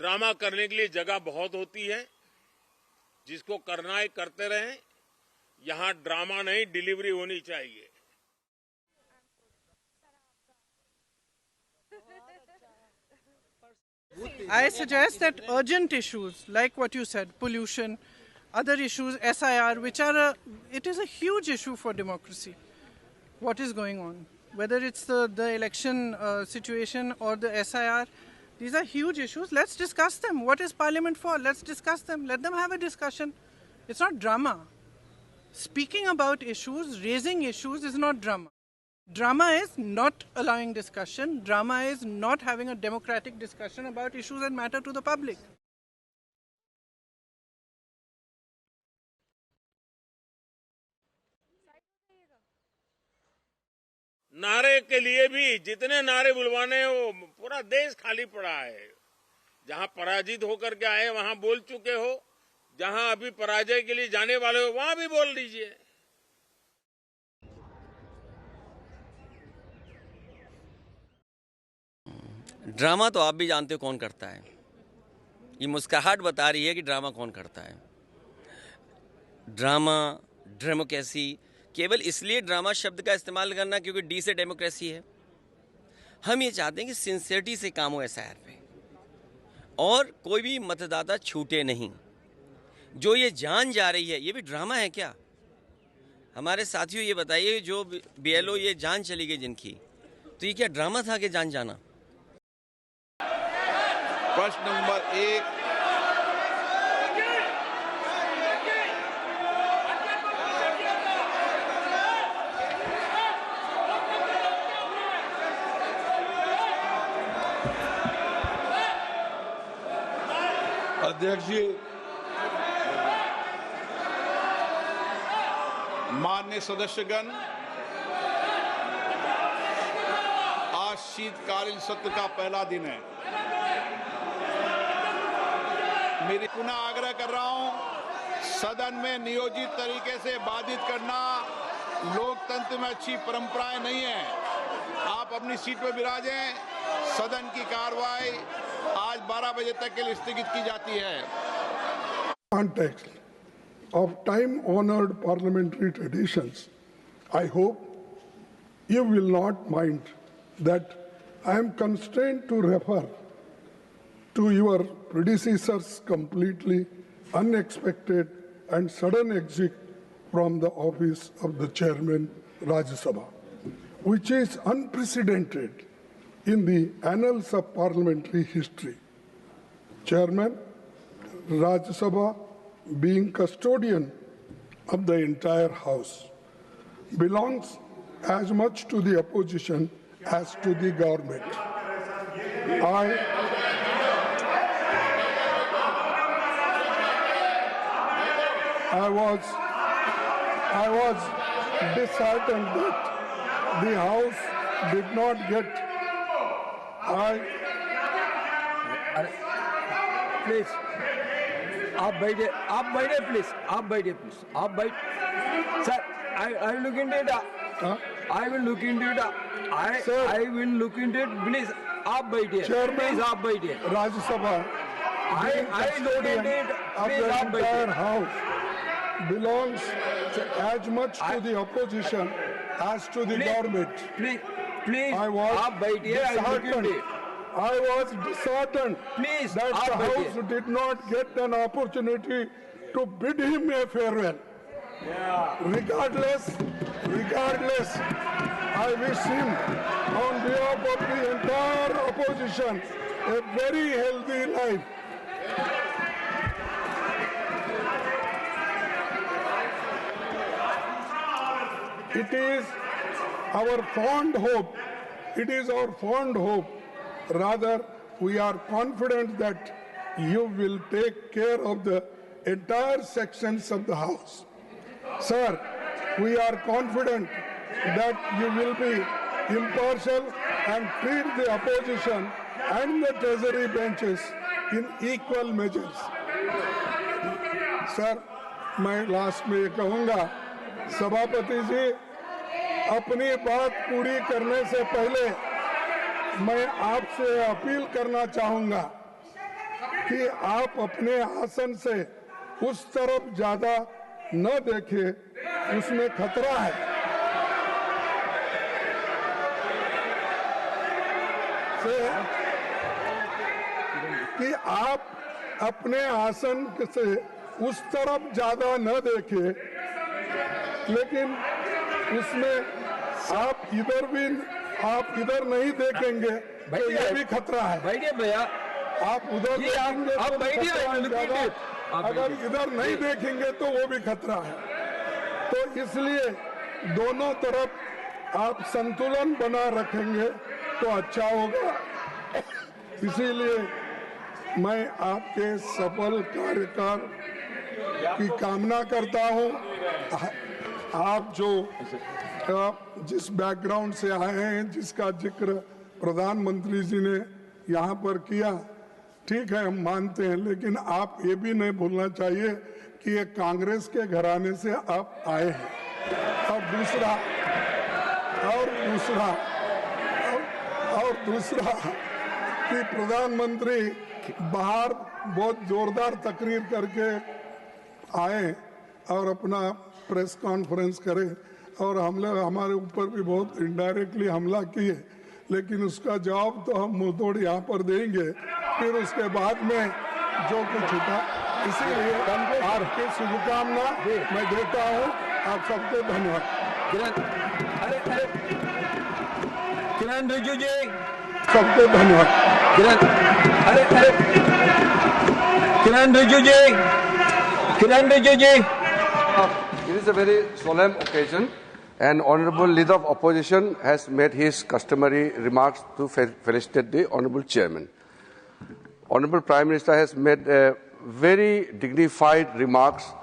Drama करने के लिए जगह बहुत होती है, जिसको करना है करते रहें। यहां ड्रामा नहीं, डिलीवरी होनी चाहिए। I suggest that urgent issues like what you said, pollution, other issues, SIR, it is a huge issue for democracy. What is going on? Whether it's the election situation or the SIR, these are huge issues. Let's discuss them. What is Parliament for? Let's discuss them. Let them have a discussion. It's not drama. Speaking about issues, raising issues is not drama. Drama is not allowing discussion. Drama is not having a democratic discussion about issues that matter to the public. नारे के लिए भी जितने नारे बुलवाने हैं, वो पूरा देश खाली पड़ा है। जहां पराजित होकर के आए वहां बोल चुके हो, जहां अभी पराजय के लिए जाने वाले हो वहां भी बोल दीजिए। ड्रामा तो आप भी जानते हो कौन करता है। ये मुस्कुराहट बता रही है कि ड्रामा कौन करता है। ड्रामा, डेमोक्रेसी, केवल इसलिए ड्रामा शब्द का इस्तेमाल करना क्योंकि डी से डेमोक्रेसी है। हम ये चाहते हैं कि सिंसियरिटी से काम हो एसआईआर पे और कोई भी मतदाता छूटे नहीं। जो ये जान जा रही है, ये भी ड्रामा है क्या? हमारे साथियों ये बताइए, जो बीएलओ ये जान चली गई जिनकी, तो ये क्या ड्रामा था कि जान जाना? प्रश्न नंबर 1, अध्यक्ष जी, माननीय सदस्यगण, आज शीतकालीन सत्र का पहला दिन है। मेरी पुनः आग्रह कर रहा हूं, सदन में नियोजित तरीके से बाधित करना लोकतंत्र में अच्छी परंपराएं नहीं है। आप अपनी सीट पर विराजें। सदन की कार्रवाई आज 12 बजे तक के लिए स्थगित की जाती है। Context of time-honored parliamentary traditions, I hope you will not mind that I am constrained to refer to your predecessor's completely unexpected and sudden exit from the office of the chairman Rajya Sabha, which is unprecedented in the annals of parliamentary history. Chairman Rajya Sabha, being custodian of the entire house, belongs as much to the opposition as to the government. I was disheartened that the House did not get. Please, आप बैठे please, आप बैठ, sir, I will look into it. I will look into it. I will look into it. Please, आप बैठिए. Please, आप बैठिए. Rajya Sabha, I look into it. Please, आप बैठिए. House belongs as much to the opposition as to the government. Please, आप बैठिए. I was disheartened Please, that the House did not get an opportunity to bid him a farewell. Regardless, I wish him, on behalf of the entire opposition, a very healthy life. It is our fond hope, rather we are confident that you will take care of the entire sections of the House. Sir, we are confident that you will be impartial and treat the opposition and the treasury benches in equal measures. Sir, मैं last में ये कहूँगा, सभापति जी, अपनी बात पूरी करने से पहले मैं आपसे अपील करना चाहूँगा कि आप अपने आसन से उस तरफ ज्यादा न देखें, उसमें खतरा है। कि आप अपने आसन से उस तरफ ज्यादा न देखें, लेकिन उसमें आप इधर नहीं देखेंगे तो ये भी खतरा है। बैठिए भैया, आप उधर देखेंगे आप तो बैठिए, खतरा है ज्यादा, आप अगर इधर नहीं देखेंगे तो वो भी खतरा है। तो इसलिए दोनों तरफ आप संतुलन बना रखेंगे तो अच्छा होगा। इसीलिए मैं आपके सफल कार्यकाल की कामना करता हूं। आप जिस बैकग्राउंड से आए हैं, जिसका जिक्र प्रधानमंत्री जी ने यहाँ पर किया, ठीक है, हम मानते हैं, लेकिन आप ये भी नहीं भूलना चाहिए कि ये कांग्रेस के घराने से आप आए हैं। और दूसरा कि प्रधानमंत्री बाहर बहुत जोरदार तकरीर करके आए और अपना प्रेस कॉन्फ्रेंस करे और हमारे ऊपर भी बहुत इनडायरेक्टली हमला किए, लेकिन उसका जवाब तो हम मुंह तोड़ यहाँ पर देंगे फिर उसके बाद में जो कुछ होता। इसीलिए आपकी शुभकामना मैं देता हूँ। आप सबको धन्यवाद। किरण रिजिजू जी, सबको धन्यवाद। किरण रिजिजू जी। It is a very solemn occasion, and Honourable Leader of Opposition has made his customary remarks to felicitate the Honourable Chairman. Honourable Prime Minister has made very dignified remarks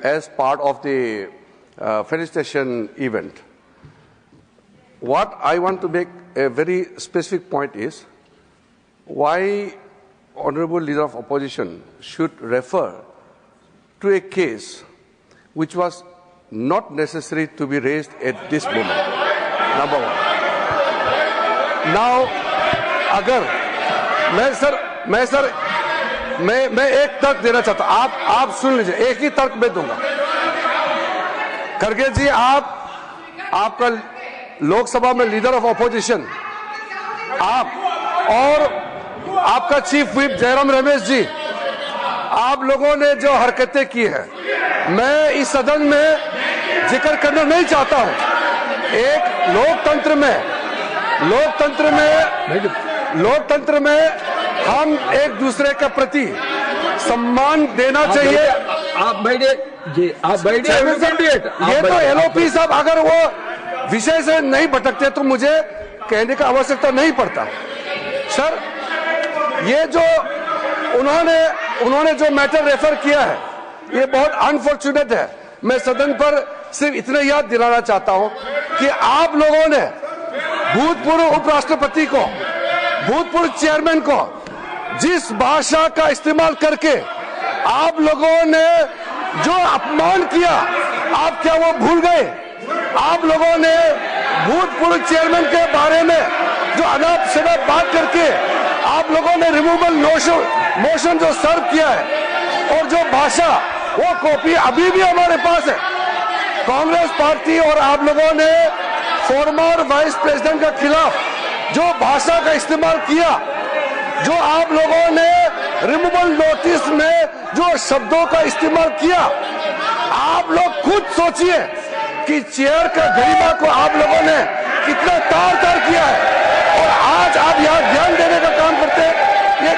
as part of the felicitation event. What I want to make a very specific point is why Honourable Leader of Opposition should refer to a case which was not necessary to be raised at this moment. Number one. Now, अगर मैं एक तर्क देना चाहता हूं, आप सुन लीजिए, एक ही तर्क मैं दूंगा। खड़गे जी, आपका लोकसभा में लीडर ऑफ ऑपोजिशन, आप और आपका चीफ व्हिप जयराम रमेश जी, आप लोगों ने जो हरकतें की है, मैं इस सदन में जिक्र करना नहीं चाहता हूं। एक लोकतंत्र में हम एक दूसरे के प्रति सम्मान देना चाहिए। आप बैठिए जी, आप बैठिए। ये तो एलओपी साहब अगर वो विषय से नहीं भटकते तो मुझे कहने का आवश्यकता नहीं पड़ता। सर, ये जो उन्होंने जो मैटर रेफर किया है, ये बहुत अनफॉर्चुनेट है। मैं सदन पर सिर्फ इतना याद दिलाना चाहता हूं कि आप लोगों ने भूतपूर्व उपराष्ट्रपति को, भूतपूर्व चेयरमैन को जिस भाषा का इस्तेमाल करके आप लोगों ने जो अपमान किया, आप क्या वो भूल गए? आप लोगों ने भूतपूर्व चेयरमैन के बारे में जो अनाप शनाप बात करके आप लोगों ने रिमूवल मोशन जो सर्व किया है, और जो भाषा, वो कॉपी अभी भी हमारे पास है। कांग्रेस पार्टी और आप लोगों ने फॉर्मर वाइस प्रेसिडेंट के खिलाफ जो भाषा का इस्तेमाल किया, जो आप लोगों ने रिमूवल नोटिस में जो शब्दों का इस्तेमाल किया, आप लोग खुद सोचिए कि चेयर का गरिमा को आप लोगों ने कितना तार किया है, और आज आप यहाँ ध्यान देने का काम करते हैं। ये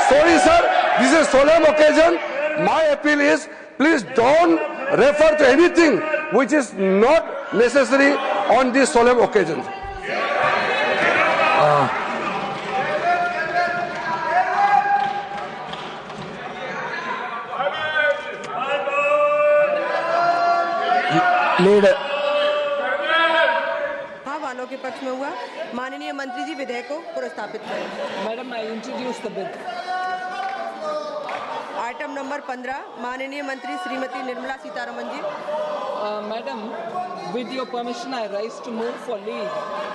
sorry sir, this is solemn occasion. My appeal is please don't refer to anything which is not necessary on this solemn occasion. वालों के पक्ष में हुआ। माननीय मंत्री जी विधेयक को प्रस्तावित करें। Madam, I introduce the bill. Item item number 15, माननीय मंत्री Shrimati Nirmala Sitharaman ji. Madam, with your permission, I rise to move for leave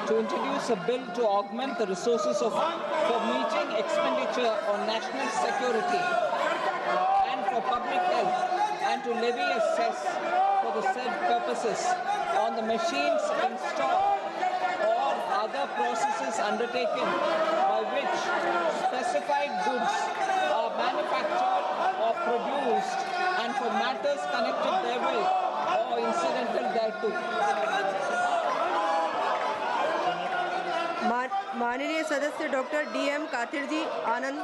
to introduce a bill to augment the resources for meeting expenditure on national security and for public health, and to levy a cess for the said purposes on the machines installed or other processes undertaken by which specified goods are manufactured or produced, and for matters connected therewith or incidental thereto. माननीय सदस्य doctor DM Kathir ji Anand.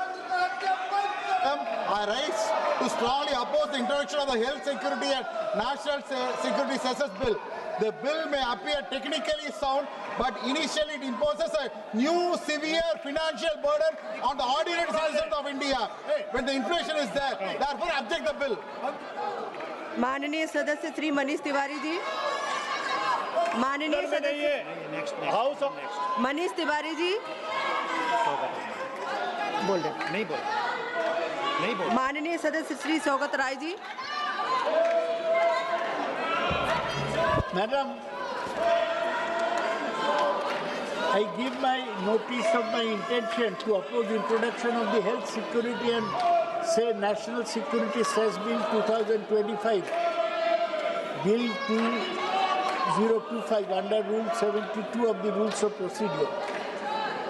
I rise to strongly oppose the introduction of the Health Security and National Security Cesses Bill. The bill may appear technically sound, but initially it imposes a new severe financial burden on the ordinary citizens of India when the inflation is there. Therefore, object the bill. माननीय सदस्य श्री मनीष तिवारी जी। माननीय सदस्य मनीष तिवारी जी बोल रहे नहीं बोल। माननीय सदस्य Shri Saugata Rai ji. Madam, I give my notice of my intention to oppose the introduction of the Health Security and National Security Cess Bill 2025, Bill 2025 under Rule 72 of the Rules of Procedure.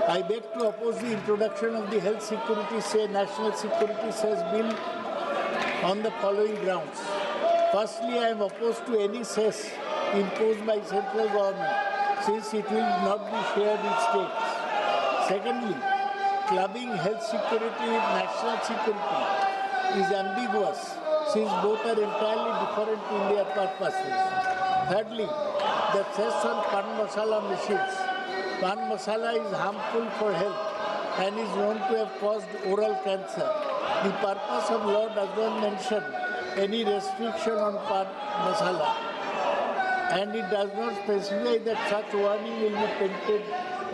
I beg to oppose the introduction of the Health Security National Security Cess Bill on the following grounds. Firstly, I am opposed to any cess imposed by central government, since it will not be shared with states. Secondly, clubbing health security with national security is ambiguous, since both are entirely different in their purposes. Thirdly, the cess on pan masala machines. Pan masala is harmful for health and is known to have caused oral cancer. The purpose of law does not mention any restriction on pan masala, and it does not specify that such warning will be painted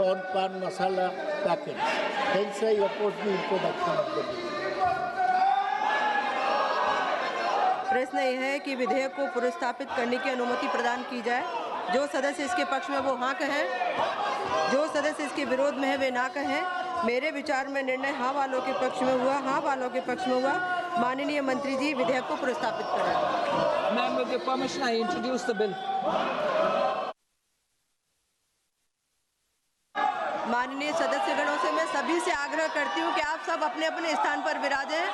on pan masala packets. Hence, I oppose the introduction of the bill. प्रश्न यह है कि विधेयक को पुनर्स्थापित करने की अनुमति प्रदान की जाए। जो सदस्य इसके पक्ष में वो हाँ कहें, जो सदस्य इसके विरोध में है वे ना कहें। मेरे विचार में निर्णय हाँ वालों के पक्ष में हुआ, हाँ वालों के पक्ष में हुआ। माननीय मंत्री जी विधेयक को पुनर्स्थापित करें। Ma'am, with your permission, I introduce the bill. माननीय सदस्यगणों से मैं सभी से आग्रह करती हूं कि आप सब अपने अपने स्थान पर विराजें।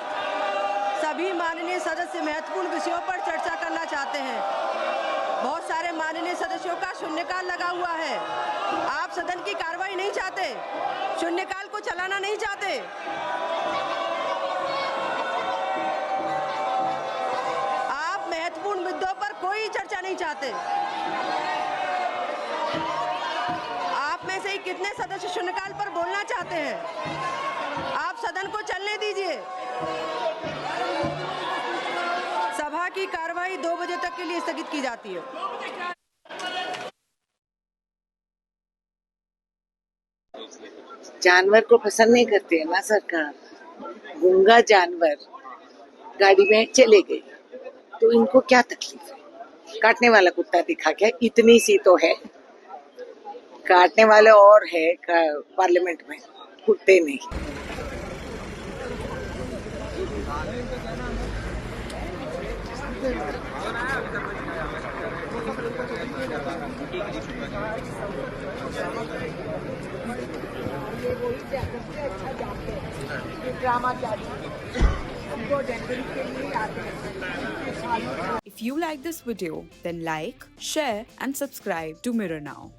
सभी माननीय सदस्य महत्वपूर्ण विषयों पर चर्चा करना चाहते हैं। बहुत सारे माननीय सदस्यों का शून्यकाल लगा हुआ है। आप सदन की कार्रवाई नहीं चाहते, शून्यकाल को चलाना नहीं चाहते। आप महत्वपूर्ण मुद्दों पर कोई चर्चा नहीं चाहते। आप में से ही कितने सदस्य शून्यकाल पर बोलना चाहते हैं? आप सदन को चलने दीजिए। सभा की कार्रवाई 2 बजे तक के लिए स्थगित की जाती है। जानवर को पसंद नहीं करते है ना सरकार। गूंगा जानवर गाड़ी में चले गए तो इनको क्या तकलीफ है? काटने वाला कुत्ता दिखा क्या? इतनी सी तो है, काटने वाले और है पार्लियामेंट में, कुत्ते नहीं। If you like this video, then like, share and subscribe to Mirror Now.